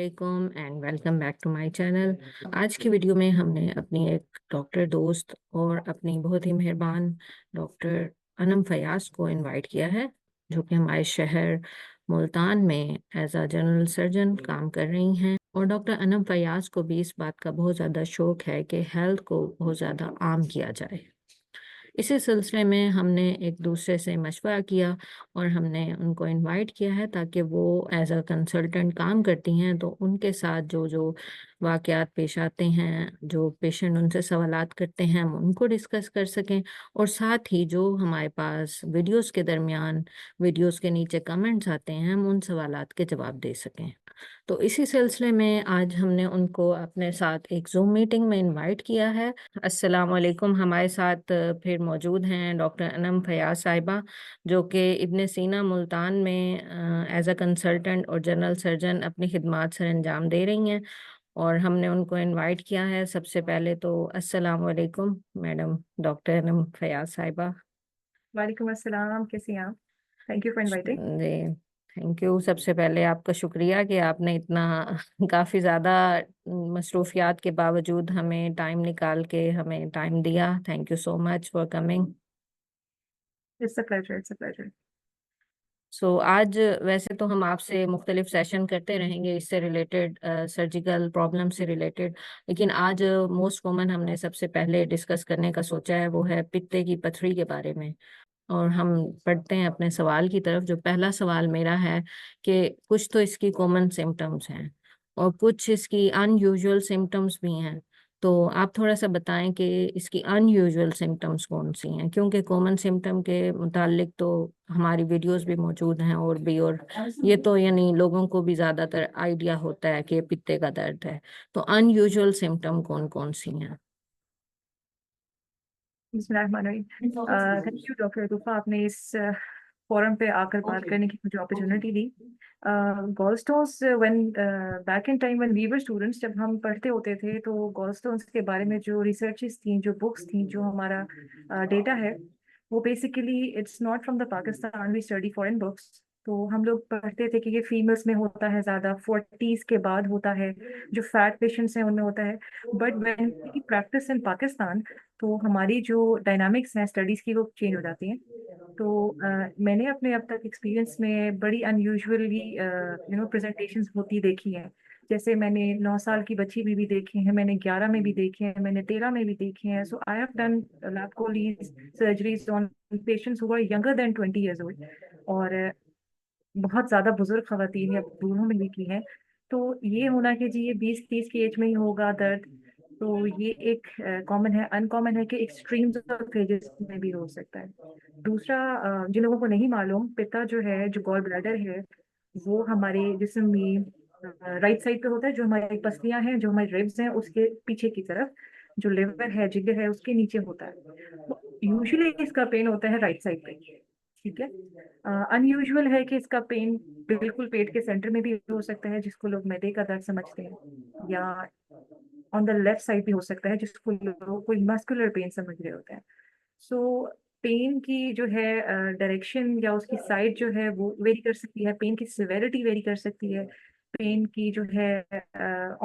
अस्सलामुअलैकुम and welcome back to my channel. आज की वीडियो में हमने अपनी एक डॉक्टर दोस्त और अपनी बहुत ही मेहरबान डॉक्टर अनम फयाज को इनवाइट किया है, जो कि हमारे शहर मुल्तान में एज अ जनरल सर्जन काम कर रही हैं। और डॉक्टर अनम फयाज को भी इस बात का बहुत ज़्यादा शौक है कि हेल्थ को बहुत ज़्यादा आम किया जाए। इसी सिलसिले में हमने एक दूसरे से मशवरा किया और हमने उनको इनवाइट किया है ताकि वो एज अ कंसल्टेंट काम करती हैं, तो उनके साथ जो जो वाक़यात पेश आते हैं, जो पेशेंट उनसे सवालात करते हैं, हम उनको डिस्कस कर सकें। और साथ ही जो हमारे पास वीडियोस के दरमियान वीडियोस के नीचे कमेंट्स आते हैं, हम उन सवालात के जवाब दे सकें। तो इसी सिलसिले में आज हमने उनको अपने साथ एक ज़ूम मीटिंग में इनवाइट किया है। अस्सलाम वालेकुम। हमारे साथ फिर मौजूद हैं डॉक्टर अनम फयाज साहिबा, जो कि इब्न सीना मुल्तान में एज अ कंसल्टेंट और जनरल सर्जन अपनी खिदमात सर अंजाम दे रही हैं। और हमने उनको इनवाइट किया है। सबसे पहले तो अस्सलाम वालेकुम मैडम डॉक्टर अनम फयाज साहिबा। वालेकुम अस्सलाम, कैसी हैं आप? Thank you for inviting. जी, थैंक यू। सबसे पहले आपका शुक्रिया कि आपने इतना काफ़ी ज़्यादा मसरूफियात के बावजूद हमें टाइम निकाल के हमें टाइम दिया। Thank you so much for coming. It's a pleasure, it's a pleasure. आज वैसे तो हम आपसे मुख्तलिफ सेशन करते रहेंगे इससे रिलेटेड, सर्जिकल प्रॉब्लम से रिलेटेड। लेकिन आज मोस्ट कॉमन हमने सबसे पहले डिस्कस करने का सोचा है, वो है पित्ते की पथरी के बारे में। और हम पढ़ते हैं अपने सवाल की तरफ। जो पहला सवाल मेरा है कि कुछ तो इसकी कॉमन सिम्टम्स हैं और कुछ इसकी अनयूजुअल सिम्टम्स भी हैं। तो आप थोड़ा सा बताएं कि इसकी अनयूजुअल सिम्टम्स कौन सी हैं, क्योंकि कॉमन सिम्टम के मुतालिक तो हमारी वीडियोस भी मौजूद हैं और भी। और ये तो यानी लोगों को भी ज़्यादातर आइडिया होता है कि पित्ते का दर्द है। तो अनयूजुअल सिम्टम कौन कौन सी हैं? बिस्मिल्लाहिर्रहमानिर्रहीम। थैंक यू डॉक्टर रूफा, आपने इस फोरम पे आकर बात करने की मुझे अपॉर्चुनिटी दी। Gallstones, when back in time when we were students, जब हम पढ़ते होते थे तो गॉलस्टोन्स के बारे में जो रिसर्चेस थी, जो बुक्स थी, जो हमारा डेटा है, वो basically it's not from the Pakistan, we study foreign books. तो हम लोग पढ़ते थे कि ये फीमेल्स में होता है, ज़्यादा 40s के बाद होता है, जो फैट पेशेंट्स हैं उनमें होता है। But when we practice in Pakistan, तो हमारी जो डायनामिक्स हैं स्टडीज़ की, वो चेंज हो जाती हैं। तो मैंने अपने अब तक एक्सपीरियंस में बड़ी अनयूजुअली प्रेजेंटेशंस होती देखी हैं। जैसे मैंने 9 साल की बच्ची में भी देखी है, मैंने 11 में भी देखी है, मैंने 13 में भी देखी है। So I have done lap choles surgeries on patients who are younger than 20 years old। और बहुत ज़्यादा बुजुर्ग खवातीन या बूढ़ों में भी की हैं। तो ये होना कि जी ये 20-30 की एज में ही होगा दर्द, तो ये एक कॉमन है। अनकॉमन है कि एक्सट्रीम्स ऑफ एजेस में भी हो सकता है। दूसरा, जिन लोगों को नहीं मालूम, पित्ता जो है, जो गॉल ब्लैडर है, वो हमारे जिस्म में राइट साइड पे होता है। जो हमारी पसलियां हैं, जो हमारे रिब्स हैं, उसके पीछे की तरफ। जो लिवर है, जिगर है, उसके नीचे होता है। यूजुअली इसका पेन होता है राइट साइड पे। ठीक है। अनयूजुअल है कि इसका पेन बिल्कुल पेट के सेंटर में भी हो सकता है, जिसको लोग मैदे का दर्द समझते हैं, या ऑन द लेफ्ट साइड भी हो सकता है, जिसको लोग कोई मस्कुलर पेन समझ रहे होते हैं। सो पेन की जो है डायरेक्शन या उसकी साइड जो है वो वेरी कर सकती है, पेन की सिवेरिटी वेरी कर सकती है, पेन की जो है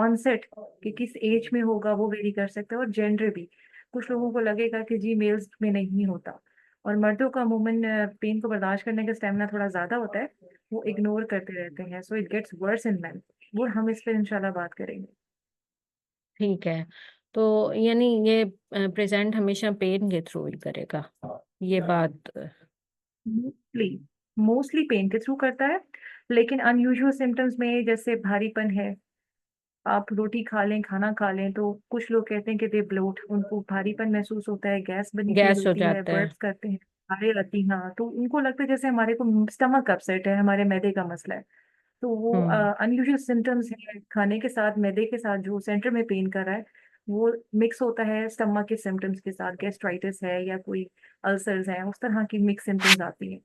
ऑनसेट कि किस एज में होगा वो वेरी कर सकता है, और जेंडर भी। कुछ लोगों को लगेगा कि जी मेल्स में नहीं होता, और मर्दों का अमूमन पेन को बर्दाश्त करने का स्टेमिना थोड़ा ज्यादा होता है, वो इग्नोर करते रहते हैं। So it gets worse in men. वो हम इस पर इंशाल्लाह बात करेंगे। ठीक है। तो यानी ये प्रेजेंट हमेशा पेन के थ्रू ही करेगा, ये बात। मोस्टली मोस्टली पेन के थ्रू करता है, लेकिन अनयूजुअल सिम्टम्स में जैसे भारीपन है, आप रोटी खा लें, खाना खा लें, तो कुछ लोग कहते हैं कि दे ब्लोट, उनको भारीपन महसूस होता है, गैस बनी फील गैस हो होती है, जाता है। बर्ड्स करते हैं, आए आती, हाँ, तो उनको लगता है जैसे हमारे को स्टमक अपसेट है, हमारे मैदे का मसला है। तो वो हम्म। अनयूजुअल सिम्टम्स है, खाने के साथ मैदे के साथ जो सेंटर में पेन कर रहा है, वो मिक्स होता है स्टमक के सिम्टम्स के साथ, गैस्ट्राइटिस है या कोई अल्सर्स हैं, उस तरह की मिक्स सिम्टम्स आती हैं।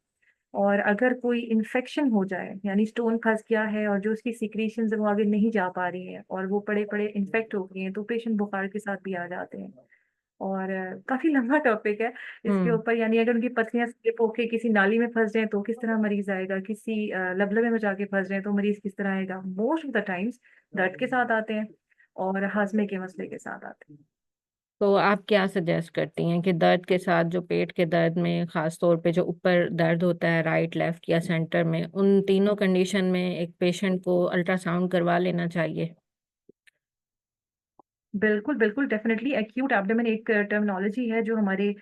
और अगर कोई इन्फेक्शन हो जाए, यानी स्टोन फंस गया है और जो उसकी सिक्रीशंस है वो आगे नहीं जा पा रही है और वो पड़े पड़े इन्फेक्ट हो गए हैं, तो पेशेंट बुखार के साथ भी आ जाते हैं। और काफी लंबा टॉपिक है इसके हम्म। ऊपर। यानी अगर उनकी पसलियां स्लिप होके किसी नाली में फंस जाए तो किस तरह मरीज आएगा, किसी लबलबे में जाके फंस जाए तो मरीज किस तरह आएगा। मोस्ट ऑफ द टाइम्स दर्द के साथ आते हैं और हाजमे के मसले के साथ आते हैं। तो आप क्या सजेस्ट करती हैं कि दर्द के साथ जो पेट के दर्द में खास तौर पे जो ऊपर दर्द होता है राइट लेफ्ट या सेंटर में, उन तीनों कंडीशन में एक पेशेंट को अल्ट्रासाउंड करवा लेना चाहिए? बिल्कुल बिल्कुल, डेफिनेटली। एक्यूट एब्डोमेन एक टर्मिनोलॉजी है जो हमारे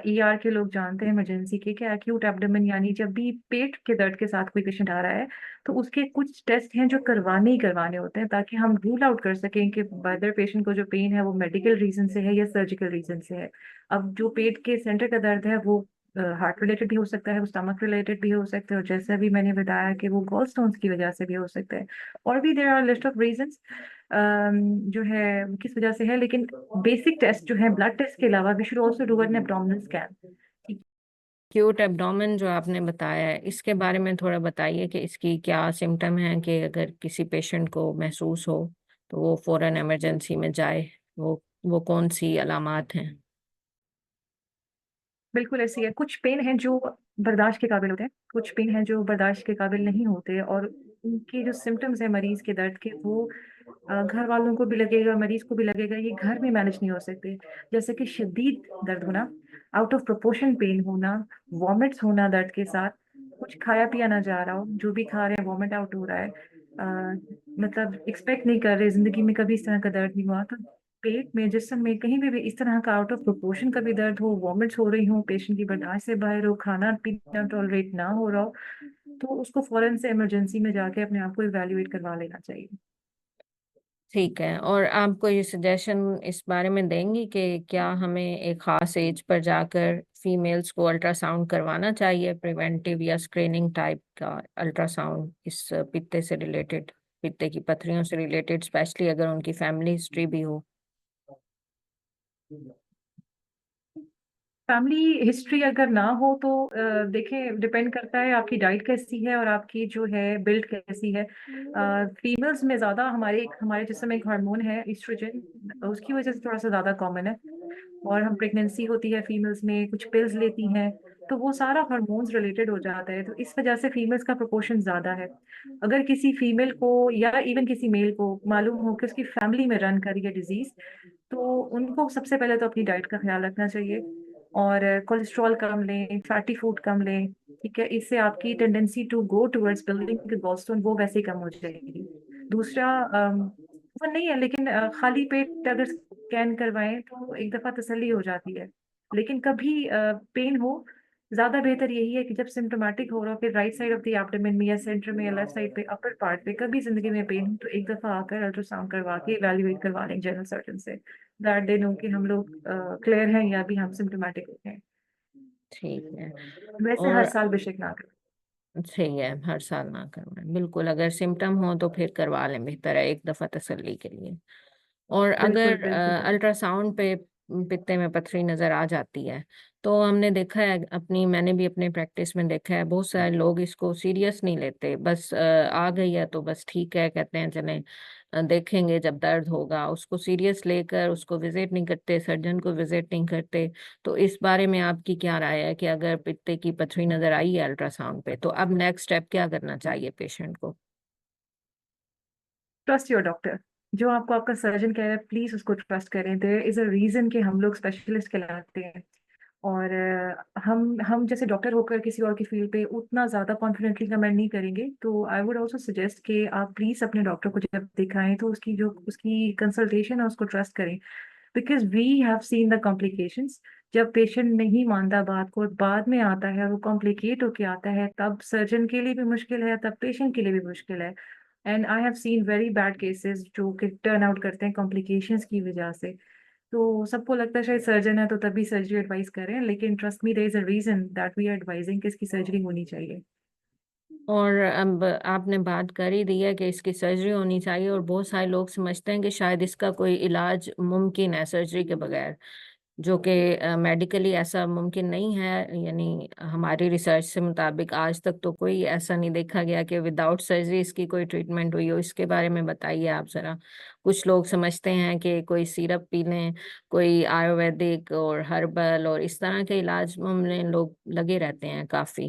ईआर के लोग जानते हैं, इमरजेंसी के। क्या एक्यूट एब्डोमेन यानी जब भी पेट के दर्द के साथ कोई पेशेंट आ रहा है तो उसके कुछ टेस्ट हैं जो करवाने ही करवाने होते हैं, ताकि हम रूल आउट कर सकें कि वेदर पेशेंट को जो पेन है वो मेडिकल रीजन से है या सर्जिकल रीजन से है। अब जो पेट के सेंटर का दर्द है वो हार्ट रिलेटेड भी हो सकता है, वो स्टमक रिलेटेड भी हो सकता है, और जैसा भी मैंने बताया कि वो गॉल स्टोन्स की वजह से भी हो सकता है। और भी there are list of reasons जो है किस वजह से है। लेकिन बेसिक टेस्ट जो है ब्लड टेस्ट के अलावा we should also do an abdominal scan. Acute abdomen जो आपने बताया है, इसके बारे में थोड़ा बताइए कि इसकी क्या सिम्टम है, कि अगर किसी पेशेंट को महसूस हो तो वो फौरन इमरजेंसी में जाए। वो कौन सी अलामात हैं? बिल्कुल ऐसी है। कुछ पेन हैं जो बर्दाश्त के काबिल होते हैं, कुछ पेन हैं जो बर्दाश्त के काबिल नहीं होते, और उनके जो सिम्टम्स है मरीज के दर्द के वो घर वालों को भी लगेगा, मरीज को भी लगेगा, ये घर में मैनेज नहीं हो सकते। जैसे कि शदीद दर्द होना, आउट ऑफ प्रोपोर्शन पेन होना, वॉमिट्स होना दर्द के साथ, कुछ खाया पिया ना जा रहा हो, जो भी खा रहे हैं वॉमिट आउट हो रहा है, मतलब एक्सपेक्ट नहीं कर रहे, जिंदगी में कभी इस तरह का दर्द नहीं हुआ। तो पेट में, जिस्म में कहीं भी इस तरह का आउट ऑफ प्रोपोर्शन कभी दर्द हो, वॉमिट्स हो रही हो, पेशेंट की बर्दाश्त से बाहर हो, खाना पीना टॉलरेट ना हो रहा हो, तो उसको फौरन से इमरजेंसी में जाके अपने आप को इवैल्यूएट करवा लेना चाहिए। ठीक है। और आप कोई सजेशन इस बारे में देंगी कि क्या हमें एक खास एज पर जाकर फीमेल्स को अल्ट्रासाउंड करवाना चाहिए, प्रिवेंटिव या स्क्रीनिंग टाइप का अल्ट्रासाउंड, इस पित्ते से रिलेटेड, पित्ते की पथरियों से रिलेटेड, स्पेशली अगर उनकी फैमिली हिस्ट्री भी हो? फैमिली हिस्ट्री अगर ना हो तो देखें, डिपेंड करता है आपकी डाइट कैसी है और आपकी जो है बिल्ड कैसी है। फीमेल्स में ज्यादा हमारे जिस्म में एक हार्मोन है ईस्ट्रोजन, उसकी वजह से थोड़ा सा ज्यादा कॉमन है। और हम प्रेगनेंसी होती है फीमेल्स में, कुछ पिल्स लेती हैं, तो वो सारा हार्मोन्स रिलेटेड हो जाता है, तो इस वजह से फीमेल्स का प्रोपोर्शन ज्यादा है। अगर किसी फीमेल को या इवन किसी मेल को मालूम हो कि उसकी फैमिली में रन करी है डिजीज, तो उनको सबसे पहले तो अपनी डाइट का ख्याल रखना चाहिए, और कोलेस्ट्रॉल कम लें, फैटी फूड कम लें। ठीक है, इससे आपकी tendency to go towards building gallstone वो वैसे ही कम हो जाएगी। दूसरा, वो नहीं है लेकिन खाली पेट अगर स्कैन करवाएं तो एक दफा तसल्ली हो जाती है। लेकिन कभी पेन हो, ज्यादा बेहतर यही है कि जब सिम्टोमेटिक हो रहा हो कि right side of the abdomen में या सेंटर में या लेफ्ट साइड पे अपर पार्ट पे कभी जिंदगी में पेन हो, तो एक दफा आकर अल्ट्रासाउंड करवा के इवैल्यूएट करवा लें जनरल सर्जन से, दैट दे नो कि हम लोग क्लियर हैं या भी हम सिम्टोमेटिक हैं। ठीक है। वैसे हर और साल बेशक ना करें। सही है, हर साल ना करवाएं, बिल्कुल। अगर सिम्टम हो तो फिर करवा लें, बेहतर है एक दफा तसल्ली के लिए। और बिल्कुल अगर बिल्कुल। अल्ट्रासाउंड पे पित्ते में पथरी नजर आ जाती है, तो हमने देखा है, मैंने भी अपने प्रैक्टिस में देखा है, बहुत सारे लोग इसको सीरियस नहीं लेते, बस आ गई है तो बस ठीक है, कहते हैं चलें देखेंगे जब दर्द होगा, उसको सीरियस लेकर उसको विजिट नहीं करते, सर्जन को विजिट नहीं करते। तो इस बारे में आपकी क्या राय है कि अगर पित्ते की पथरी नजर आई है अल्ट्रासाउंड पे, तो अब नेक्स्ट स्टेप क्या करना चाहिए पेशेंट को? Trust your doctor. जो आपको आपका सर्जन कह रहा है प्लीज उसको ट्रस्ट करें। देयर इज अ रीजन कि हम लोग स्पेशलिस्ट कहलाते हैं, और हम जैसे डॉक्टर होकर किसी और की फील्ड पे उतना ज्यादा कॉन्फिडेंटली कमेंट नहीं करेंगे। तो आई वुड ऑल्सो सजेस्ट कि आप प्लीज अपने डॉक्टर को जब दिखाएं तो उसकी कंसल्टेशन है उसको ट्रस्ट करें, because we have seen the complications. जब पेशेंट नहीं मानता बात को और बाद में आता है और वो कॉम्प्लिकेट होके आता है, तब सर्जन के लिए भी मुश्किल है, तब पेशेंट के लिए भी मुश्किल है। And I have scene very bad cases जो कि टर्न आउट करते हैं कॉम्प्लिकेशंस की वजह से। तो सबको लगता है शायद सर्जन है तो तभी सर्जरी एडवाइस करें, लेकिन trust me there is a reason that we are advising कि इसकी सर्जरी होनी चाहिए। और अब आपने बात कर ही दी है कि इसकी सर्जरी होनी चाहिए, और बहुत सारे लोग समझते हैं कि शायद इसका कोई इलाज मुमकिन है सर्जरी के बगैर। जो कि मेडिकली ऐसा मुमकिन नहीं है। यानी हमारी रिसर्च से मुताबिक आज तक तो कोई ऐसा नहीं देखा गया कि विदाउट सर्जरी इसकी कोई ट्रीटमेंट हुई हो। इसके बारे में बताइए आप जरा। कुछ लोग समझते हैं कि कोई सिरप पी लें, कोई आयुर्वेदिक और हर्बल और इस तरह के इलाज में लोग लगे रहते हैं काफी।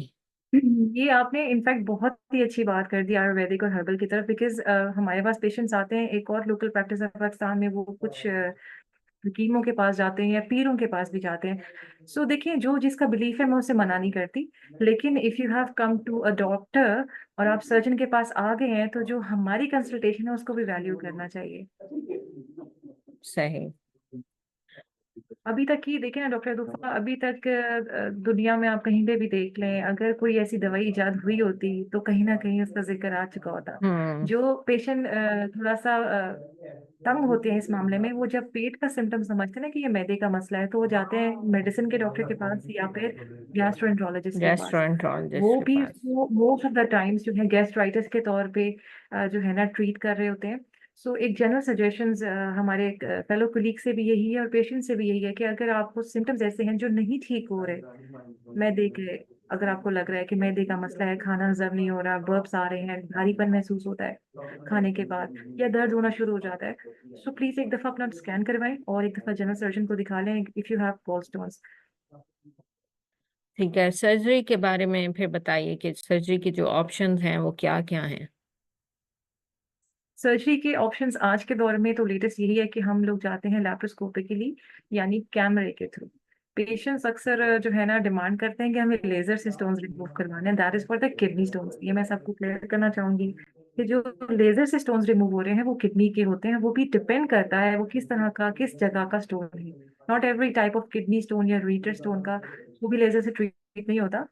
ये आपने इनफैक्ट बहुत ही अच्छी बात कर दी आयुर्वेदिक और हर्बल की तरफ, बिकॉज हमारे पास पेशेंट्स आते हैं, एक और लोकल प्रैक्टिस है पाकिस्तान में, वो कुछ हकीमों के पास जाते हैं या पीरों के पास भी जाते हैं। सो देखिए, जो जिसका बिलीफ है मैं उसे मना नहीं करती, लेकिन if you have come to a doctor और आप सर्जन के पास आ गए हैं, तो जो हमारी कंसल्टेशन है उसको भी वैल्यू करना चाहिए। सही। अभी तक की देखें ना डॉक्टर तूफा, अभी तक दुनिया में आप कहीं पे भी देख लें, अगर कोई ऐसी दवाई इजाद हुई होती तो कहीं ना कहीं उसका जिक्र आ चुका होता। हम्म। जो पेशेंट थोड़ा सा तंग होते हैं इस मामले में, वो जब पेट का सिम्टम समझते हैं ना कि ये मैदे का मसला है, तो वो जाते हैं मेडिसिन के डॉक्टर के पास या फिर गैस्ट्रोएंटरोलॉजिस्ट के पास। गैस्ट्रोएंटरोलॉजिस्ट वो के भी पास। मोस्ट ऑफ द टाइम्स जो है गैस्ट्राइटिस के तौर पे जो है ना ट्रीट कर रहे होते हैं। सो एक जनरल सजेशंस हमारे फेलो कोलीग से भी यही है और पेशेंट से भी यही है कि अगर आपको सिम्टम्स ऐसे हैं जो नहीं ठीक हो रहे, मैदे के, अगर आपको लग रहा है कि मैदे का मसला है, खाना हजम नहीं हो रहा, बर्प्स आ रहे हैं, भारीपन महसूस होता है खाने के बाद, या दर्द होना शुरू हो जाता है, सो प्लीज एक दफा अपना स्कैन करवाएं और एक दफा जनरल सर्जन को दिखा लें इफ यू हैव गॉलस्टोन्स। ठीक है, सर्जरी के बारे में फिर बताइए कि सर्जरी के जो ऑप्शंस हैं वो क्या क्या हैं। सर्जरी के ऑप्शंस आज के दौर में तो लेटेस्ट यही है कि हम लोग जाते हैं लैप्रोस्कोपिकली, यानी कैमरे के थ्रू। पेशेंट्स अक्सर जो है ना डिमांड करते हैं कि हमें लेजर से स्टोन्स रिमूव करवाने हैं, that is for the kidney stones. ये मैं सबको क्लियर करना चाहूंगी कि जो लेजर से स्टोन्स रिमूव हो रहे हैं वो किडनी के होते हैं। वो भी डिपेंड करता है वो किस तरह का, किस जगह का स्टोन है। Not every type of kidney stone या रीटर स्टोन का वो भी लेजर से ट्रीट नहीं होता।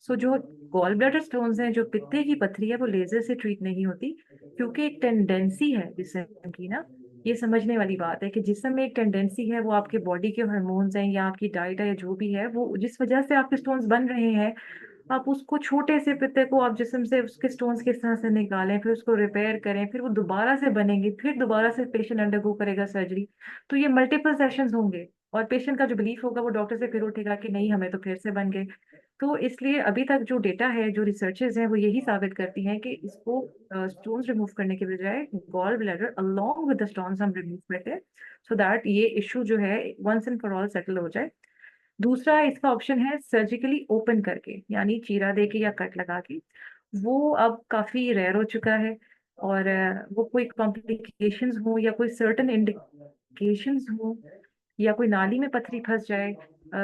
सो जो गॉल ब्लैडर स्टोन्स हैं, जो पित्ते की पथरी है, वो लेजर से ट्रीट नहीं होती, क्योंकि एक टेंडेंसी है जिस्म की ना। ये समझने वाली बात है कि जिस्म में एक टेंडेंसी है, वो आपके बॉडी के हार्मोन्स हैं या आपकी डाइट है या जो भी है, वो जिस वजह से आपके स्टोन्स बन रहे हैं, आप उसको छोटे से पित्ते को आप जिस्म से उसके स्टोन्स किस तरह से निकालें, फिर उसको रिपेयर करें, फिर वो दोबारा से बनेंगे, फिर दोबारा से पेशेंट अंडरगो करेगा सर्जरी। तो ये मल्टीपल सेशंस होंगे और पेशेंट का जो बिलीफ होगा वो डॉक्टर से फिर उठेगा कि नहीं, हमें तो फिर से बन गए। तो इसलिए अभी तक जो डेटा है, जो रिसर्चेज हैं, वो यही साबित करती हैं कि इसको स्टोन्स रिमूव करने के बजाय gallbladder along with the stones हम रिमूव करते हैं, सो दैट ये इशू जो है once and for all settle हो जाए। दूसरा इसका ऑप्शन है सर्जिकली ओपन करके, यानी चीरा दे के या कट लगा के। वो अब काफी रेयर हो चुका है, और वो कोई कॉम्प्लिकेशंस हो या कोई सर्टन इंडिकेशंस हो या कोई नाली में पथरी फंस जाए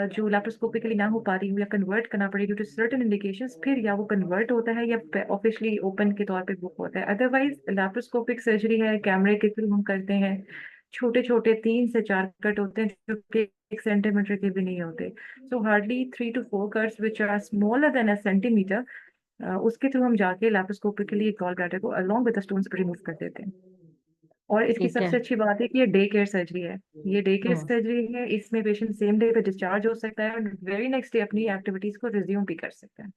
जो लैप्रोस्कोपिकली ना हो पा रही हो या कन्वर्ट करना पड़े ड्यू टू सर्टेन इंडिकेशंस, फिर या वो कन्वर्ट होता है या ऑफिशियली ओपन के तौर पे बुक होता है। अदरवाइज लैप्रोस्कोपिक सर्जरी है, कैमरे के थ्रू हम करते हैं। छोटे छोटे 3 से 4 कट होते हैं जो कि 1 सेंटीमीटर के भी नहीं होते। So hardly 3 to 4 cuts which are smaller than a centimetre, उसके थ्रू हम जाके लैप्रोस्कोपिकली गॉल ब्लैडर को along with the stones remove कर देते हैं। और इसकी ठीक है। सबसे अच्छी बात है कि ये डे केयर सर्जरी है। ये डे केयर हम्म। सर्जरी है, इसमें पेशेंट सेम डे पे डिस्चार्ज हो सकता है और वेरी नेक्स्ट डे अपनी एक्टिविटीज को रिज्यूम भी कर सकता है।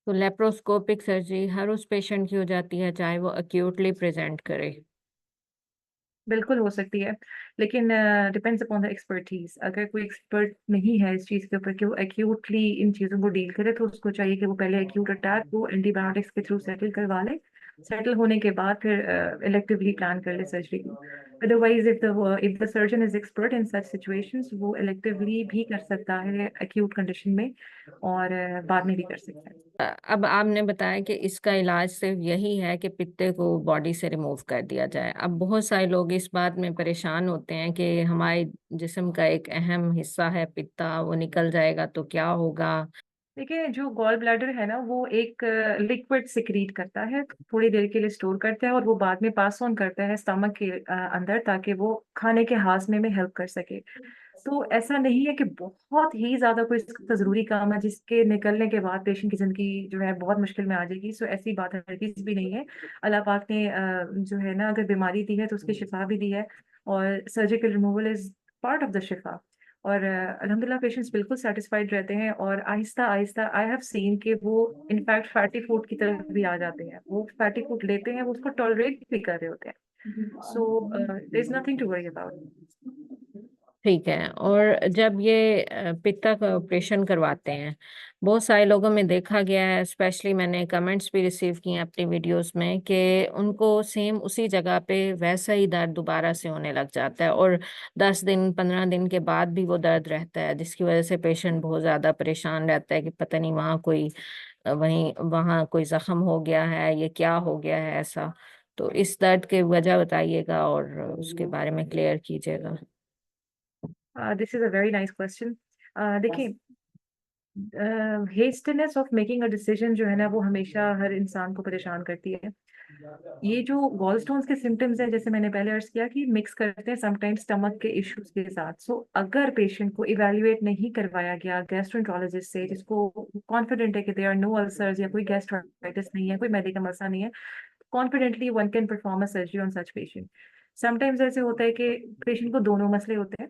तो लेप्रोस्कोपिक सर्जरी हर उस पेशेंट की हो जाती है चाहे वो अक्यूटली प्रेजेंट करे। बिल्कुल हो सकती है, लेकिन डिपेंड्स अपॉन द एक्सपर्टीज। अगर कोई एक्सपर्ट नहीं है इस चीज़ के ऊपर कि वो एक्यूटली इन चीज़ों को डील करे, तो उसको चाहिए कि वो पहले एक्यूट अटैक को एंटीबायोटिक्स के थ्रू सेटल करवा ले। सेटल होने के बाद फिर इलेक्टिवली प्लान कर ले सर्जरी को। Otherwise if the surgeon is expert in such situations, वो इलेक्टिवली भी कर सकता है एक्यूट कंडीशन में, और बाद में भी कर सकता है। अब आपने बताया कि इसका इलाज सिर्फ यही है कि पित्ते को बॉडी से रिमूव कर दिया जाए। अब बहुत सारे लोग इस बात में परेशान होते हैं कि हमारे जिस्म का एक अहम हिस्सा है पित्ता, वो निकल जाएगा तो क्या होगा। देखिए, जो गॉल ब्लैडर है ना, वो एक लिक्विड सिक्रीट करता है, थोड़ी देर के लिए स्टोर करता है और वो बाद में पास ऑन करता है स्टमक के अंदर, ताकि वो खाने के हाजमे में हेल्प कर सके। तो ऐसा नहीं है कि बहुत ही ज्यादा कोई इसका जरूरी काम है जिसके निकलने के बाद पेशेंट की जिंदगी जो है बहुत मुश्किल में आ जाएगी। सो ऐसी बात हरगिज भी नहीं है। अल्लाह पाक ने जो है ना, अगर बीमारी दी है तो उसकी शिफा भी दी है, और surgical removal is part of the शिफा। और अल्हम्दुलिल्लाह पेशेंट्स बिल्कुल सेटिस्फाइड रहते हैं, और आहिस्ता आहिस्ता आई हैव सीन कि वो इनफैक्ट फैटी फूड की तरफ भी आ जाते हैं। वो फैटी फूड लेते हैं, वो उसको टॉलरेट भी कर रहे होते हैं। So there is nothing to worry about. ठीक है। और जब ये पित्ता का ऑपरेशन करवाते हैं, बहुत सारे लोगों में देखा गया है, स्पेशली मैंने कमेंट्स भी रिसीव किए हैं अपनी वीडियोस में, कि उनको सेम उसी जगह पे वैसा ही दर्द दोबारा से होने लग जाता है, और 10 दिन 15 दिन के बाद भी वो दर्द रहता है, जिसकी वजह से पेशेंट बहुत ज़्यादा परेशान रहता है कि पता नहीं वहाँ कोई जख्म हो गया है, ये क्या हो गया है ऐसा। तो इस दर्द की वजह बताइएगा और उसके बारे में क्लियर कीजिएगा। This is a very nice question. देखिए, हेस्टीनेस ऑफ मेकिंग अ डिसीजन जो है ना, वो हमेशा हर इंसान को परेशान करती है। ये जो गॉलस्टोन्स के सिम्टम्स हैं, जैसे मैंने पहले अर्ज किया कि मिक्स करते हैं समटाइम्स स्टमक के इश्यूज के साथ। सो अगर पेशेंट को इवेल्युएट नहीं करवाया गया गैस्ट्रोएंटरोलॉजिस्ट से, जिसको कॉन्फिडेंट है कि देयर आर नो अल्सर्स या कोई गैस्ट्राइटिस नहीं है, कोई मेडिकल मसला नहीं है, confidently one can perform a surgery on such patient. Sometimes ऐसे होता है कि पेशेंट को दोनों मसले होते हैं।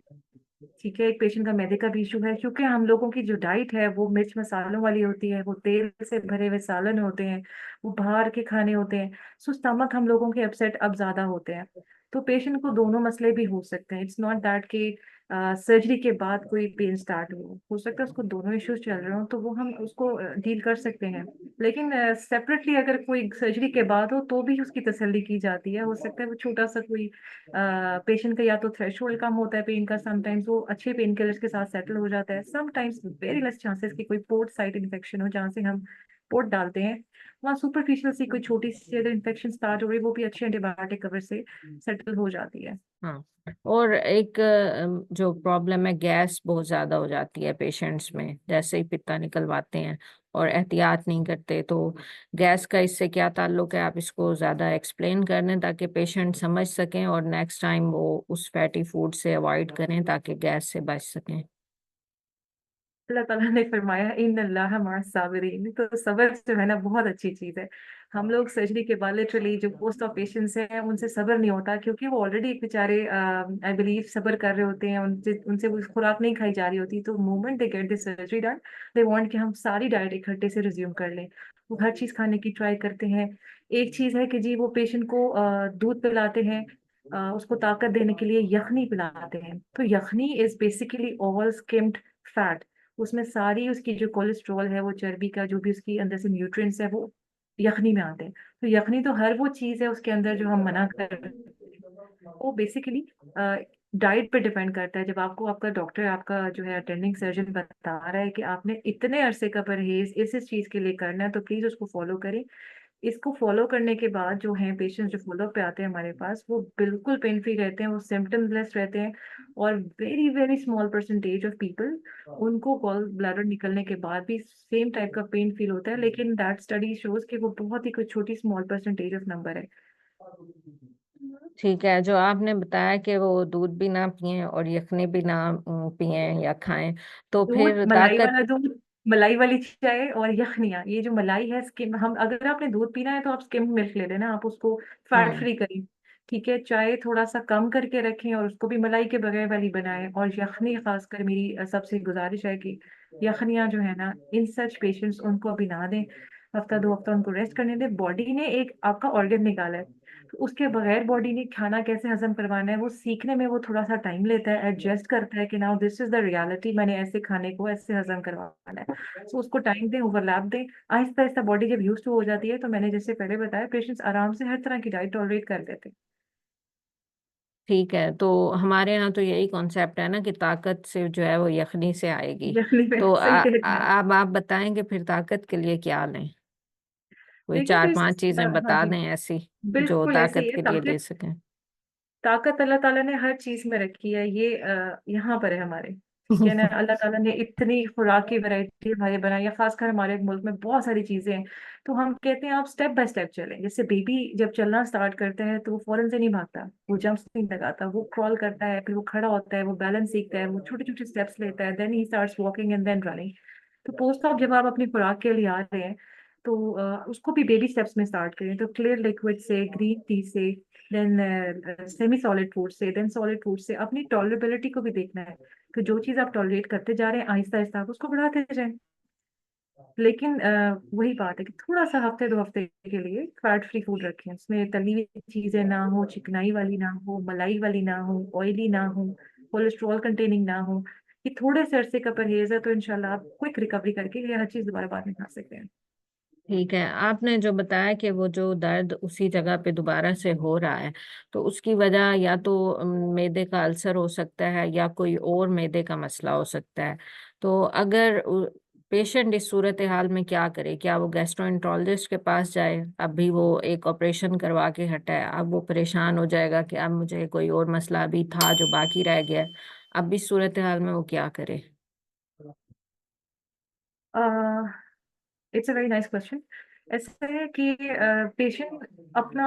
ठीक है, एक पेशेंट का मैदे का भी इशू है, क्योंकि हम लोगों की जो डाइट है वो मिर्च मसालों वाली होती है, वो तेल से भरे हुए सालन होते हैं, वो बाहर के खाने होते हैं। सो स्टमक हम लोगों के अपसेट अब ज्यादा होते हैं। तो पेशेंट को दोनों मसले भी हो सकते हैं। इट्स नॉट दैट कि सर्जरी के बाद कोई पेन स्टार्ट हो सकता है उसको दोनों इश्यूज चल रहे हो, तो वो हम उसको डील कर सकते हैं। लेकिन सेपरेटली अगर कोई सर्जरी के बाद हो तो भी उसकी तसल्ली की जाती है। हो सकता है वो छोटा सा कोई पेशेंट का या तो थ्रेशोल्ड कम होता है पेन का, समटाइम्स वो अच्छे पेन किलर्स के साथ सेटल हो जाता है, समटाइम्स वेरी लेस चांसेस कि कोई पोर्ट साइट इन्फेक्शन हो जहाँ से हम पोर्ट डालते हैं, वहाँ सुपरफिशियल सी कोई छोटी सी अगर इन्फेक्शन स्टार्ट हो रही, वो भी अच्छे एंटीबायोटिक कवर से सेटल हो जाती है। हाँ। और एक जो प्रॉब्लम है, गैस बहुत ज्यादा हो जाती है पेशेंट्स में जैसे ही पित्ता निकलवाते हैं और एहतियात नहीं करते, तो गैस का इससे क्या ताल्लुक है? आप इसको ज्यादा एक्सप्लेन कर दें ताकि पेशेंट समझ सकें और नेक्स्ट टाइम वो उस फैटी फूड से अवॉइड करें ताकि गैस से बच सकें। अल्लाह ताला ने फरमाया इन अल्लाह मअ साबिरीन। तो सब्र जो है ना बहुत अच्छी चीज है। हम लोग सर्जरी के बाद लिटरली जो पोस्ट ऑफ पेशेंट्स हैं उनसे सब्र नहीं होता, क्योंकि वो ऑलरेडी एक बेचारे आई बिलीव सब्र कर रहे होते हैं, उनसे उनसे वो खुराक नहीं खाई जा रही होती। तो moment they get the surgery done, they want कि हम सारी डाइट इकट्ठे से रिज्यूम कर लें। वो हर चीज खाने की ट्राई करते हैं। एक चीज है कि जी वो पेशेंट को दूध पिलाते हैं, उसको ताकत देने के लिए यखनी पिलाते हैं। तो yakhni is basically all skimmed fat. उसमें सारी उसकी जो कोलेस्ट्रॉल है, वो चर्बी का जो भी उसकी अंदर से न्यूट्रिएंट्स है, वो यखनी में आते हैं। तो यखनी तो हर वो चीज है उसके अंदर जो हम मना कर रहे हैं। वो बेसिकली डाइट पे डिपेंड करता है। जब आपको आपका डॉक्टर, आपका जो है अटेंडिंग सर्जन बता रहा है कि आपने इतने अरसे का परहेज इस चीज के लिए करना है, तो प्लीज उसको फॉलो करें। इसको फॉलो करने के बाद जो है पेशेंट्स जो फॉलो पे आते हैं हमारे पास, वो बिल्कुल पेन फ्री रहते हैं, वो सिम्टम्स लेस रहते हैं। और very very small percentage of people, उनको गॉल ब्लैडर निकलने के बाद भी सेम टाइप का पेन फील होता है, लेकिन दैट स्टडी शोज कि वो बहुत ही कुछ छोटी स्मॉल परसेंटेज ऑफ नंबर है। ठीक है। जो आपने बताया कि वो दूध भी ना पिएं और यखनी भी ना पिएं या खाएं, तो दूध, फिर मलाई ताकत। वाला दूध, मलाई वाली चाय और यखनिया, ये जो मलाई है स्किम, हम अगर आपने दूध पीना है तो आप स्किम मिल्क ले लेना, आप उसको फैट हाँ। फ्री करें। ठीक है, चाय थोड़ा सा कम करके रखें और उसको भी मलाई के बगैर वाली बनाएं। और यखनी खासकर मेरी सबसे गुजारिश है कि यखनिया जो है ना, इन सच पेशेंट्स उनको अभी ना दें। हफ्ता 2 हफ्ता उनको रेस्ट करने दें। बॉडी ने एक आपका ऑर्गन निकाला है, तो उसके बगैर बॉडी ने खाना कैसे हजम करवाना है वो सीखने में वो थोड़ा सा टाइम लेता है, एडजस्ट करता है कि now this is the reality, मैंने ऐसे खाने को ऐसे हजम करवाना है। तो उसको टाइम दें, ओवरलैप दें। आहिस्ता आहिस्ता बॉडी जब यूज टू हो जाती है, तो मैंने जैसे पहले बताया, पेशेंट्स आराम से हर तरह की डाइट टॉलरेट कर लेते हैं। ठीक है। तो हमारे यहाँ तो यही कॉन्सेप्ट है ना कि ताकत से जो है वो यखनी से आएगी। यखनी पे तो सही कह रही हैं। आप बताएंगे फिर ताकत के लिए क्या लें? कोई देखिए, चार तो पांच चीजें हाँ बता जी, दें ऐसी जो बिल्कुल ऐसे ही ताकत है। के लिए ले ताकत, सकें। ताकत अल्लाह ताला ने हर चीज में रखी है। ये यहाँ पर है हमारे। ठीक है ना, अल्लाह ताला ने इतनी खुराक की वैरायटी हमारे बनाई है, खासकर हमारे मुल्क में बहुत सारी चीजें हैं। तो हम कहते हैं आप स्टेप बाय स्टेप चलें। जैसे बेबी जब चलना स्टार्ट करता है तो वो फौरन से नहीं भागता, वो जंप्स नहीं लगाता, वो क्रॉल करता है, फिर वो खड़ा होता है, वो बैलेंस सीखता है, वो छोटे छोटे स्टेप्स लेता है, then he starts walking and then running. तो पोस्ट ऑफ जब आप अपनी खुराक के लिए आ रहे हैं, तो उसको भी बेबी स्टेप्स में स्टार्ट करें। तो क्लियर लिक्विड से, ग्रीन टी से, देन सेमी सॉलिड फूड से, देन सॉलिड फूड से। अपनी टॉलरेबिलिटी को भी देखना है कि जो चीज आप टॉलरेट करते जा रहे हैं, आहिस्ता आहिस्ता आप उसको बढ़ाते जाएं। लेकिन वही बात है कि थोड़ा सा हफ्ते 2 हफ्ते के लिए फैट फ्री फूड रखें, उसमें तली हुई चीजें ना हो, चिकनाई वाली ना हो, मलाई वाली ना हो, ऑयली ना हो, कोलेस्ट्रॉल कंटेनिंग ना हो, कि थोड़े से अरसे का परहेज है, तो इंशाल्लाह आप क्विक रिकवरी करके ये हर चीज दोबारा बाद में खा सकते हैं। ठीक है, आपने जो बताया कि वो जो दर्द उसी जगह पे दोबारा से हो रहा है, तो उसकी वजह या तो मैदे का अल्सर हो सकता है या कोई और मैदे का मसला हो सकता है। तो अगर पेशेंट इस सूरत हाल में क्या करे? क्या वो गैस्ट्रोएंटरोलॉजिस्ट के पास जाए? अभी वो एक ऑपरेशन करवा के हटा है, अब वो परेशान हो जाएगा कि अब मुझे कोई और मसला अभी था जो बाकी रह गया है। अब इस सूरत हाल में वो क्या करे? It's a very nice question. ऐसा है कि पेशेंट अपना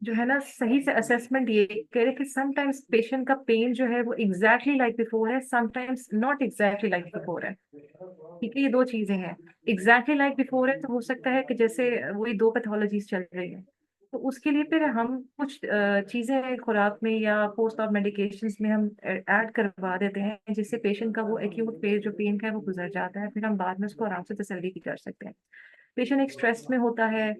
जो है ना सही से असेसमेंट ये करे कि समटाइम्स पेशेंट का पेन जो है वो एग्जैक्टली लाइक बिफोर है, sometimes not exactly like before है। ठीक है, ये दो चीजें हैं। एग्जैक्टली लाइक बिफोर है तो हो सकता है कि जैसे वही दो पैथोलॉजीज चल रही हैं, तो उसके लिए फिर हम कुछ चीजें खुराक में या पोस्ट ऑफ मेडिकेशंस में हम ऐड करवा देते हैं, जिससे पेशेंट का वो एक्यूट फेज जो पेन का है वो गुजर जाता है, फिर हम बाद में उसको आराम से तसल्ली की कर सकते हैं। पेशेंट एक स्ट्रेस में होता है,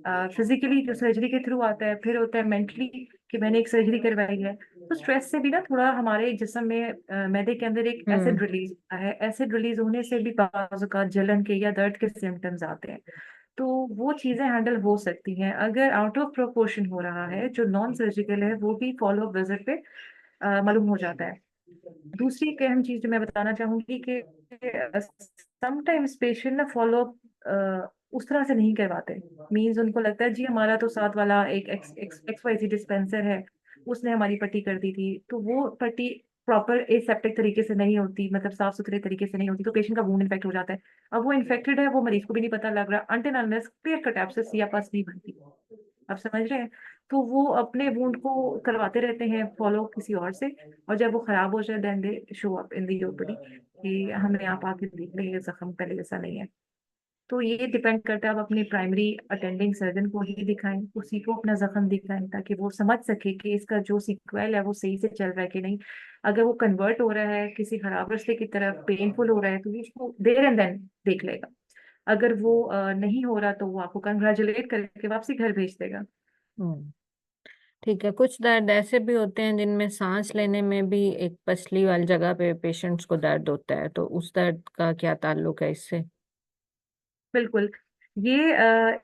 फिजिकली जो सर्जरी के थ्रू आता है, फिर होता है मेंटली कि मैंने एक सर्जरी करवाई है। तो स्ट्रेस से भी ना थोड़ा हमारे जिस्म में मैदे के अंदर एक एसिड हम्म। रिलीज होता है, एसिड रिलीज होने से भी बाज़ औक़ात जलन के या दर्द के सिम्टम्स आते हैं। तो वो चीजें हैंडल हो सकती हैं। अगर आउट ऑफ प्रोपोर्शन हो रहा है, जो नॉन सर्जिकल है, वो भी फॉलो अप विजिट पे मालूम हो जाता है। दूसरी एक अहम चीज जो मैं बताना चाहूंगी कि समटाइम्स पेशेंट ना फॉलो अप उस तरह से नहीं करवाते। मींस उनको लगता है जी हमारा तो साथ वाला एक एक्स एक्स एक्स वाई जी डिस्पेंसर है, उसने हमारी पट्टी कर दी थी, तो वो पट्टी प्रॉपर एसेप्टिक तरीके से नहीं होती, मतलब साफ सुथरे तरीके से नहीं होती, तो पेशेंट का वूंड इन्फेक्ट हो जाता है। अब वो इन्फेक्टेड है, वो मरीज को भी नहीं पता लग रहा until unless clear cut abscess या पस नहीं बनती। आप समझ रहे हैं? तो वो अपने वूंड को करवाते रहते हैं फॉलो किसी और से, और जब वो खराब हो जाए then they show up in the OPD कि हमें आप आके देख लें, ये जख्म पहले जैसा नहीं है। तो ये डिपेंड करता है, आप अपने प्राइमरी अटेंडिंग सर्जन को ही दिखाएं, उसी को अपना जख्म दिखाएं, ताकि वो समझ सके कि इसका जो सीक्वेल है वो सही से चल रहा है कि नहीं। अगर वो कन्वर्ट हो रहा है किसी खराब रास्ते की तरफ, पेनफुल हो रहा है, तो वो उसको देर एंड देन देख लेगा। अगर वो नहीं हो रहा तो वो आपको कंग्रेचुलेट करके वापसी घर भेज देगा। हम्म। ठीक है, कुछ दर्द ऐसे भी होते हैं जिनमें सांस लेने में भी एक पसली वाली जगह पे पेशेंट्स को दर्द होता है, तो उस दर्द का क्या ताल्लुक है इससे? बिल्कुल। ये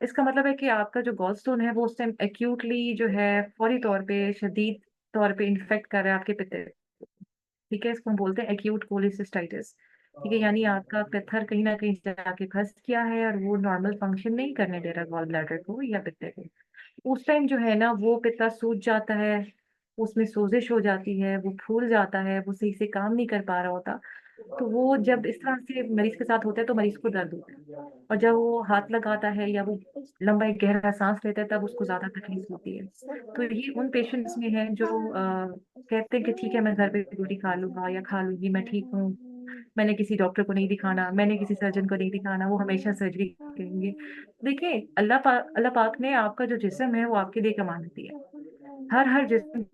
इसका मतलब है कि आपका जो गॉल स्टोन है वो उस टाइम एक्यूटली जो है फौरी तौर पे शदीद तौर पे इन्फेक्ट कर रहा है आपके पित्ते। ठीक है, इसको हम बोलते हैं एक्यूट कोलिसिस्टाइटिस। ठीक है, यानी आपका पत्थर कहीं ना कहीं जाके फंस गया है और वो नॉर्मल फंक्शन नहीं करने दे रहा गॉल ब्लैडर को या पित्ते को। उस टाइम जो है ना वो पित्ता सूज जाता है, उसमें सोजिश हो जाती है, वो फूल जाता है, वो सही से काम नहीं कर पा रहा होता। तो वो जब इस तरह से मरीज के साथ होता है तो मरीज को दर्द होता है, और जब वो हाथ लगाता है या वो लंबा एक गहरा सांस लेता है तब उसको ज्यादा तकलीफ होती है। तो ये उन पेशेंट्स में है जो कहते हैं कि ठीक है मैं घर पे गोली खा लूंगा या खा लूंगी, मैं ठीक हूँ, मैंने किसी डॉक्टर को नहीं दिखाना, मैंने किसी सर्जन को नहीं दिखाना, वो हमेशा सर्जरी करेंगे। देखिए अल्लाह पाक ने आपका जो जिस्म है वो आपके लिए कमानती है। हर जिस्म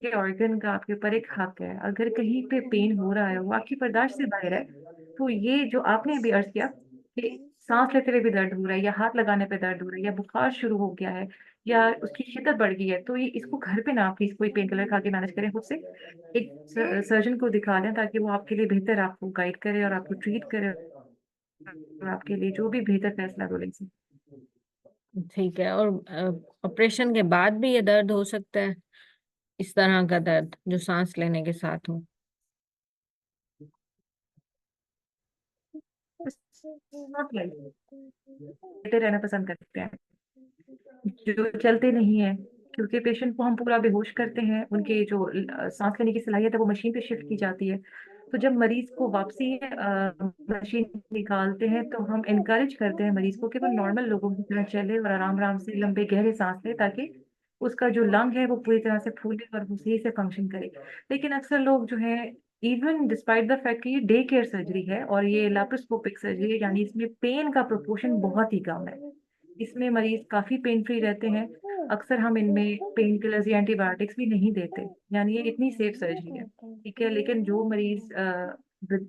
के ऑर्गन का आपके ऊपर एक हक है। अगर कहीं पे पेन हो रहा है वो आपकी बर्दाश्त से बाहर है, तो ये जो आपने अभी अर्ज किया कि सांस लेते हुए भी दर्द हो रहा है या हाथ लगाने पे दर्द हो रहा है या बुखार शुरू हो गया है या उसकी शिद्दत बढ़ गई है, तो ये इसको घर पे ना प्लीज कोई पेन किलर खा के मैनेज करें खुद से। एक सर्जन को दिखा लें ताकि वो आपके लिए बेहतर आपको गाइड करे और आपको ट्रीट करे, और आपके लिए जो भी बेहतर फैसला बोले। ठीक है, और ऑपरेशन के बाद भी ये दर्द हो सकता है, इस तरह का दर्द जो सांस लेने के साथ हो? नॉट लाइक लेटे रहना पसंद करते हैं, जो चलते नहीं है, क्योंकि पेशेंट को हम पूरा बेहोश करते हैं, उनके जो सांस लेने की सलाहियत है वो मशीन पे शिफ्ट की जाती है। तो जब मरीज को वापसी मशीन निकालते हैं तो हम इनकरेज करते हैं मरीज को कि वो नॉर्मल लोगों की तरह चले और आराम आराम से लंबे गहरे सांस ले, ताकि उसका जो लंग है वो पूरी तरह से फूले और वो सही से फंक्शन करे। लेकिन अक्सर लोग जो है, इवन डिस्पाइट द फैक्ट कि ये डे केयर सर्जरी है और ये लेप्रोस्कोपिक सर्जरी है, यानी इसमें पेन का प्रोपोर्शन बहुत ही कम है, इसमें मरीज काफी पेन फ्री रहते हैं। अक्सर हम इनमें पेन किलर्स या एंटीबायोटिक्स भी नहीं देते, यानी ये इतनी सेफ सर्जरी है। ठीक है, लेकिन जो मरीज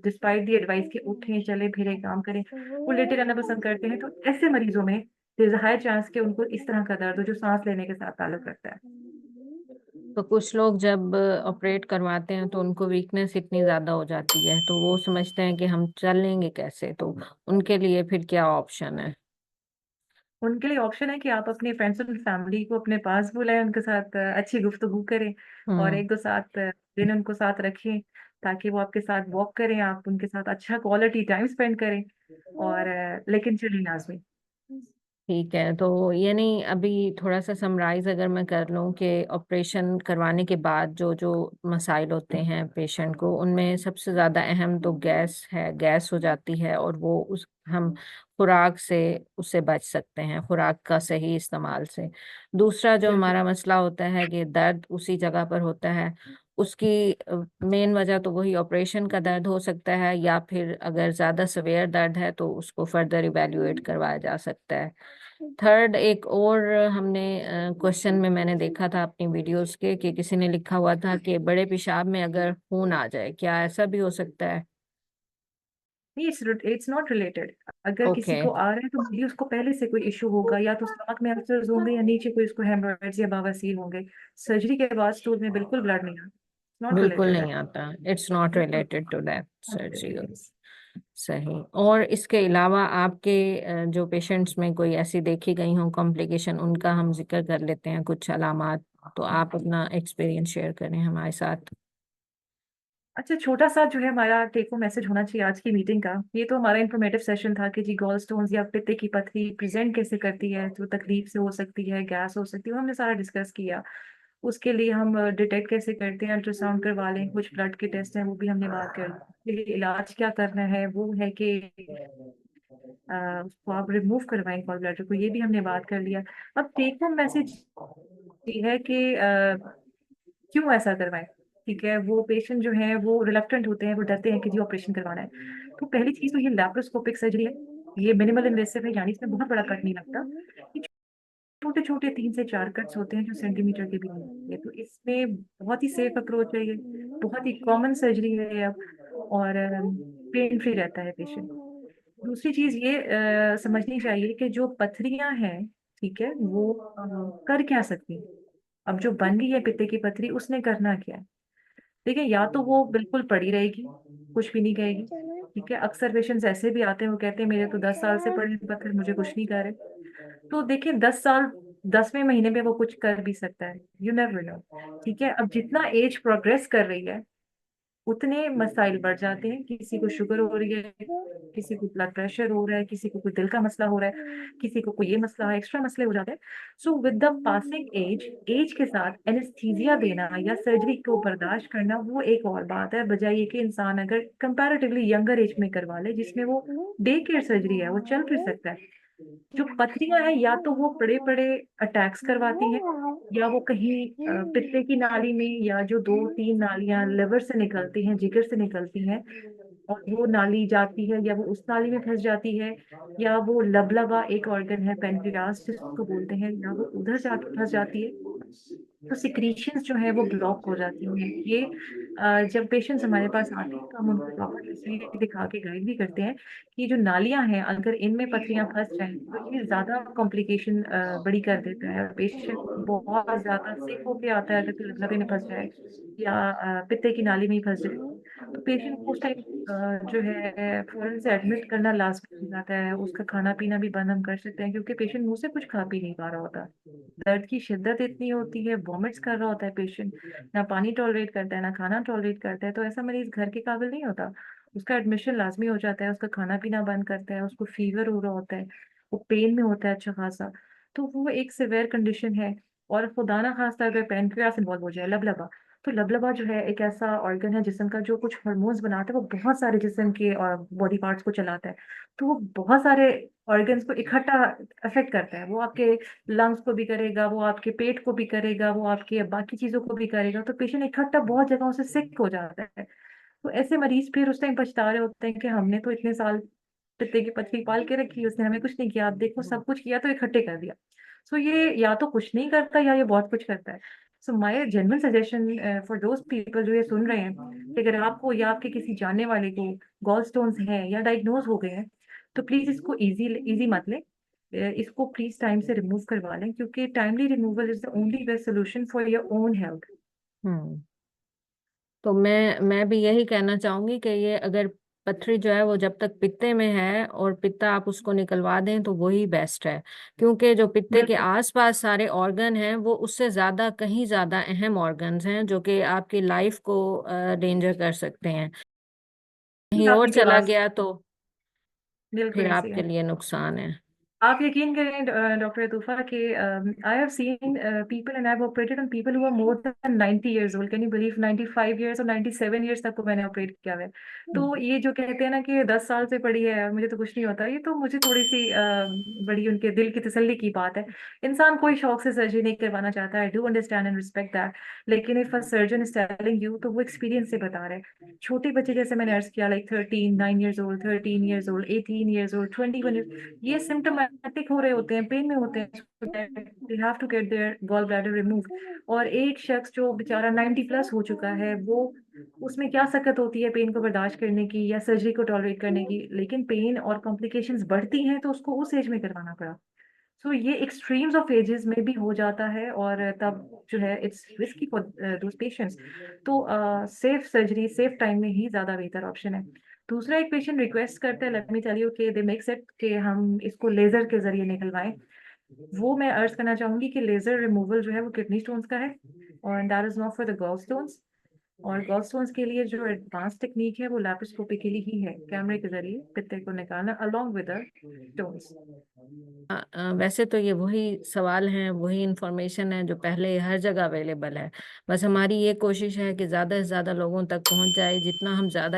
डिस्पाइट दी एडवाइस के उठें चले फिरे काम करें, वो लेटे रहना पसंद करते हैं, तो ऐसे मरीजों में हाई चांस के उनको इस तरह का दर्द हो जो सांस लेने के साथ ताल्लुक रखता है। तो कुछ लोग जब ऑपरेट करवाते हैं तो उनको वीकनेस इतनी ज्यादा हो जाती है तो वो समझते हैं कि हम चल लेंगे कैसे, तो उनके लिए फिर क्या ऑप्शन है? उनके लिए ऑप्शन है कि आप अपने फ्रेंड्स और फैमिली को अपने पास बुलाएं, उनके साथ अच्छी गुफ्तगू करें और हम्म। एक दो साथ दिन उनको साथ रखें, ताकि वो आपके साथ वॉक करें, आप उनके साथ अच्छा क्वालिटी टाइम स्पेंड करें। और लेकिन चलिए नाज़मीन। ठीक है, तो यानी अभी थोड़ा सा समराइज अगर मैं कर लूँ कि ऑपरेशन करवाने के बाद जो जो मसाइल होते हैं पेशेंट को, उनमें सबसे ज़्यादा अहम तो गैस है, गैस हो जाती है और वो उस हम खुराक से उससे बच सकते हैं, खुराक का सही इस्तेमाल से। दूसरा जो बिल्कुल। हमारा मसला होता है कि दर्द उसी जगह पर होता है, उसकी मेन वजह तो वही ऑपरेशन का दर्द हो सकता है, या फिर अगर ज़्यादा सवेयर दर्द है तो उसको फर्दर इवेल्युएट करवाया जा सकता है। थर्ड एक और हमने क्वेश्चन में मैंने देखा था अपनी वीडियोस के कि किसी ने लिखा हुआ था कि बड़े पेशाब में अगर खून आ जाए, क्या ऐसा भी हो सकता है? नहीं, इट्स नॉट रिलेटेड। अगर किसी ओके। को आ रहा है तो मे उसको पहले से कोई इशू होगा, या तो स्टमक में अल्सर्स होंगे या नीचे कोई उसको हेमोरॉइड्स या बवासीर होंगे। सर्जरी के बाद स्टूल में बिल्कुल ब्लड नहीं आता। नॉट बिल्कुल रिलेटेड है। नहीं आता, इट्स नॉट बिल्कुल related to that not surgery. related, yes। सही। और इसके अलावा आपके जो पेशेंट्स में कोई ऐसी देखी गई हो कॉम्प्लिकेशन, उनका हम जिक्र कर लेते हैं, कुछ अलामात, तो आप अपना एक्सपीरियंस शेयर करें हमारे साथ। अच्छा, छोटा सा जो है हमारा टेक होम मैसेज होना चाहिए आज की मीटिंग का, ये तो हमारा इंफॉर्मेटिव सेशन था कि जी गॉल स्टोन्स या पित्ते की पथरी प्रेजेंट कैसे करती है, तो तकलीफ से हो सकती है, गैस हो सकती है, वो हमने सारा डिस्कस किया। उसके लिए हम डिटेक्ट कैसे करते हैं, अल्ट्रासाउंड करवा लें, कुछ ब्लड के टेस्ट हैं वो भी हमने बात कर ली। उसके लिए इलाज क्या करना है वो है कि उसको आप रिमूव करवाएं गॉल ब्लैडर को, ये भी हमने बात कर लिया। अब टेक होम मैसेज ये है कि क्यों ऐसा करवाएं। ठीक है, वो पेशेंट जो है वो रिलक्टेंट होते हैं, वो डरते हैं कि जी ऑपरेशन करवाना है। तो पहली चीज तो ये लैप्रोस्कोपिक सर्जरी है। ये मिनिमल इन्वेसिव है, यानी इसमें बहुत बड़ा कट नहीं लगता। ये छोटे छोटे 3 से 4 कट्स होते हैं जो सेंटीमीटर के भी नहीं होते, तो इसमें बहुत ही सेफ अप्रोच है ये। बहुत ही कॉमन सर्जरी है ये अब, और पेन फ्री रहता है पेशेंट। दूसरी चीज ये समझनी चाहिए कि जो पथरियां हैं, ठीक है, वो कर क्या सकती हैं। अब जो बन गई है पित्ते की पथरी, उसने करना क्या है। देखिए, या तो वो बिल्कुल पड़ी रहेगी, कुछ भी नहीं कहेगी। ठीक है, अक्सर पेशेंट्स ऐसे भी आते हैं, वो कहते हैं मेरे तो 10 साल से पड़ी पत्थर, मुझे कुछ नहीं कर रहे। तो देखिए, 10 साल 10वें महीने में वो कुछ कर भी सकता है, यू नेवर नो। ठीक है, अब जितना एज प्रोग्रेस कर रही है उतने मसाइल बढ़ जाते हैं। किसी को शुगर हो रही है, किसी को ब्लड प्रेशर हो रहा है, किसी को कोई दिल का मसला हो रहा है, किसी को कोई ये मसला है, एक्स्ट्रा मसले हो जाते हैं। So with the passing age, age के साथ एनेस्थीसिया देना या सर्जरी को बर्दाश्त करना वो एक और बात है, बजाय ये कि इंसान अगर कंपैरेटिवली यंगर एज में करवा ले, जिसमें वो डे केयर सर्जरी है, वो चल फिर सकता है। जो पथरियां हैं, या तो वो बड़े बड़े अटैक्स करवाती हैं, या वो कहीं पित्ते की नाली में, या जो 2-3 नालियां लिवर से निकलती हैं, जिगर से निकलती हैं, और वो नाली जाती है या वो उस नाली में फंस जाती है, या वो लबलबा एक ऑर्गन है पेनक्रियास जिसको बोलते हैं, या वो उधर जाके फंस जाती है। तो सिक्रीशंस जो है वो ब्लॉक हो जाती हैं। ये जब पेशेंट्स हमारे पास आते हैं तो हम उनको प्रॉपर तस्वीर दिखा के गाइड भी करते हैं कि जो नालियां हैं, अगर इनमें पथरियां फंस जाएं तो ये ज्यादा कॉम्प्लिकेशन बड़ी कर देता है। पेशेंट बहुत ज्यादा सिक होके आता है अगर तो लबे में फंस जाए या पित्ते की नाली में ही फंस जाए। तो पेशेंट को उस टाइम जो है फौरन से एडमिट करना लाजमी हो जाता है। उसका खाना पीना भी बंद हम कर सकते हैं, क्योंकि पेशेंट मुंह से कुछ खा पी नहीं पा रहा होता। दर्द की शिद्दत इतनी होती है, वॉमिट्स कर रहा होता है पेशेंट, ना पानी टॉलरेट करता है ना खाना टॉलरेट करता है, तो ऐसा मरीज घर के काबिल नहीं होता। उसका एडमिशन लाजमी हो जाता है, उसका खाना पीना बंद करता है, उसको फीवर हो रहा होता है, वो पेन में होता है अच्छा खासा। तो वो एक सिवियर कंडीशन है। और खुदा ना खास्ता अगर पेनक्रियास इन्वॉल्व हो जाए, लबलबा, तो लबलबा जो है एक ऐसा ऑर्गन है जिस्म का जो कुछ हार्मोन्स बनाता है, वो बहुत सारे जिस्म के और बॉडी पार्ट्स को चलाता है। तो वो बहुत सारे ऑर्गन्स को इकट्ठा अफेक्ट करता है। वो आपके लंग्स को भी करेगा, वो आपके पेट को भी करेगा, वो आपके बाकी चीजों को भी करेगा। तो पेशेंट इकट्ठा बहुत जगहों से सिक हो जाता है। तो ऐसे मरीज फिर उस टाइम पछता रहे होते हैं कि हमने तो इतने साल पित्ते की पथरी पाल के रखी, उसने हमें कुछ नहीं किया, आप देखो सब कुछ किया तो इकट्ठे कर दिया। सो ये या तो कुछ नहीं करता या ये बहुत कुछ करता है। So my genuine suggestion for those people जो ये सुन रहे हैं, कि अगर आपको या आपके किसी जानने वाले को गॉल स्टोन्स हैं या डायग्नोज हो गए हैं, तो प्लीज इसको इजी इजी मत लें। इसको प्लीज टाइम से रिमूव करवा लें, क्योंकि timely removal is the only best solution for your own health. Hmm. तो मैं भी यही कहना चाहूंगी कि ये अगर पथरी जो है वो जब तक पित्ते में है और पित्ता आप उसको निकलवा दें तो वही बेस्ट है, क्योंकि जो पित्ते के बिल्कुल। आसपास सारे ऑर्गन हैं वो उससे ज्यादा, कहीं ज्यादा अहम ऑर्गन्स हैं जो कि आपकी लाइफ को डेंजर कर सकते हैं। कहीं और आपने की चला आवाज गया तो बिल्कुल फिर ऐसी आपके है। लिए नुकसान है। आप यकीन करें डॉक्टर तूफा कि I have seen people and I have operated on people who are more than 90 years old. Can you believe 95 years और 97 इयर्स तक को मैंने ऑपरेट किया है। तो ये जो कहते हैं ना कि 10 साल से पड़ी है और मुझे तो कुछ नहीं होता, ये तो मुझे थोड़ी सी बड़ी उनके दिल की तसल्ली की बात है। इंसान कोई शौक से सर्जरी नहीं करवाना चाहता, I do understand and respect that. लेकिन if a surgeon is telling you तो वो एक्सपीरियंस से बता रहे हैं। छोटे बच्चे जैसे मैंने अर्ज किया, like 13 9 years old, 13 years old, 18 years old, 21 years, ये सिम्टोमेटिक हो रहे होते हैं, पेन में होते हैं, they have to get their gallbladder remove. और एक शख्स जो बेचारा 90 प्लस हो चुका है, वो उसमें क्या सकत होती है पेन को बर्दाश्त करने की या सर्जरी को टॉलरेट करने की, लेकिन पेन और कॉम्प्लिकेशंस बढ़ती हैं तो उसको उस एज में करवाना पड़ा। सो ये एक्सट्रीम्स ऑफ एजेस में भी हो जाता है और तब जो है it's risky for those patients. तो सेफ सर्जरी सेफ टाइम में ही ज्यादा बेहतर ऑप्शन है। दूसरा, एक पेशेंट रिक्वेस्ट करते हैं, लेट मी टेल यू कि दे मेक इट कि हम इसको लेजर के जरिए निकलवाएं। वो मैं अर्ज करना चाहूंगी कि लेजर रिमूवल जो है वो किडनी स्टोन्स का है और that is not for the gall stones. और गॉल स्टोन्स के लिए जो एडवांस टेक्निक है वो लैप्रोस्कोपिकली ही है, कैमरे के जरिए पित्ते को निकालना अलोंग विद द स्टोन्स। वैसे तो ये वही सवाल हैं, वही इंफॉर्मेशन है जो पहले हर जगह अवेलेबल है। बस हमारी ये कोशिश है कि ज़्यादा से ज़्यादा लोगों तक पहुंच जाए। जितना हम ज़्यादा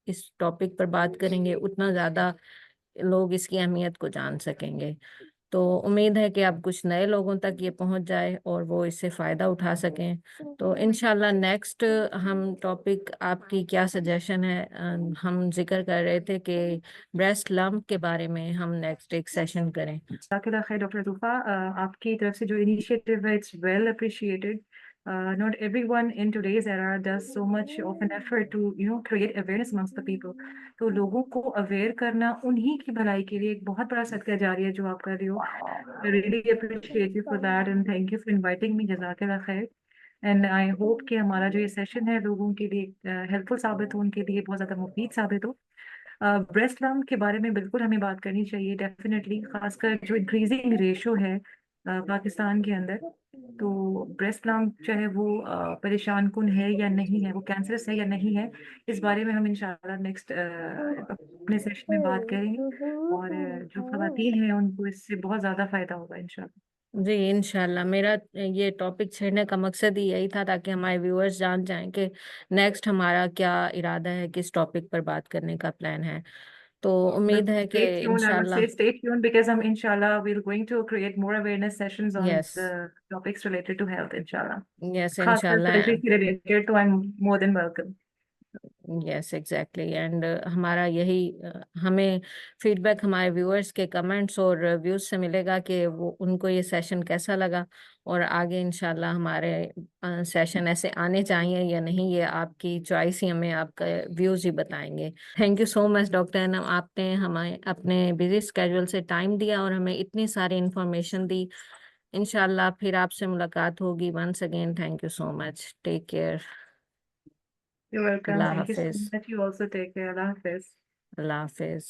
इस टॉपिक पर बात करेंगे उतना ज़्यादा लोग इसकी अहमियत को जान सकेंगे। तो उम्मीद है कि अब कुछ नए लोगों तक ये पहुंच जाए और वो इससे फ़ायदा उठा सकें। तो इंशाल्लाह नेक्स्ट हम टॉपिक, आपकी क्या सजेशन है? हम जिक्र कर रहे थे कि ब्रेस्ट लम्प के बारे में हम नेक्स्ट एक सेशन करें। जाकिर खैर डॉक्टर तूफा, आपकी तरफ से जो इनिशिएटिव है it's well appreciated. Not everyone in today's era does so much of an effort to create awareness amongst the people. तो लोगों को अवेयर करना उन्हीं की भलाई के लिए एक बहुत बड़ा सदका जारी है जो आप कर रही हो। I really appreciate you for that and thank you for inviting me. जजाकिर खैर। एंड आई होप कि हमारा जो ये सेशन है लोगों के लिए हेल्पफुल साबित हो, उनके लिए बहुत ज़्यादा मुफीद साबित हो। ब्रेस्ट लम्प के बारे में बिल्कुल हमें बात करनी चाहिए डेफिनेटली, खासकर जो इंक्रीजिंग रेशो है पाकिस्तान के अंदर। तो ब्रेस्ट लम्प चाहे वो परेशान कुन है या नहीं है, वो कैंसरस है या नहीं है, इस बारे में हम इंशाल्लाह नेक्स्ट अपने सेशन में बात करेंगे। और जो खवातीन हैं उनको इससे बहुत ज़्यादा फायदा होगा इंशाल्लाह। जी इंशाल्लाह। मेरा ये टॉपिक छेड़ने का मकसद ही यही था ताकि हमारे व्यूअर्स जान जाएं कि नेक्स्ट हमारा क्या इरादा है, किस टॉपिक पर बात करने का प्लान है। तो उम्मीद है कि Stay tuned. I would इंशाल्लाह। say stay tuned because inshallah we're going to create more awareness sessions on yes, the topics related to health, inshallah. Yes खासकर इंशाल्लाह। सर्जरी से related, तो I'm more than welcome. Yes exactly. And हमारा यही हमें feedback हमारे viewers के comments और व्यूज से मिलेगा कि वो उनको ये सेशन कैसा लगा। और आगे इंशाल्लाह हमारे सेशन ऐसे आने चाहिए या नहीं, ये आपकी चॉइस ही हमें आपका व्यूज ही बताएंगे। Thank you so much doctor Anam, आपने हमें अपने बिजी स्केड्यूल से टाइम दिया और हमें इतनी सारी इंफॉर्मेशन दी। इंशाल्लाह फिर आपसे मुलाकात होगी। Once again thank you so much. Take care. You're welcome. अल्लाह Thank you so हाफिज। much. You also take care. Allah Hafiz. अल्लाह हाफिज।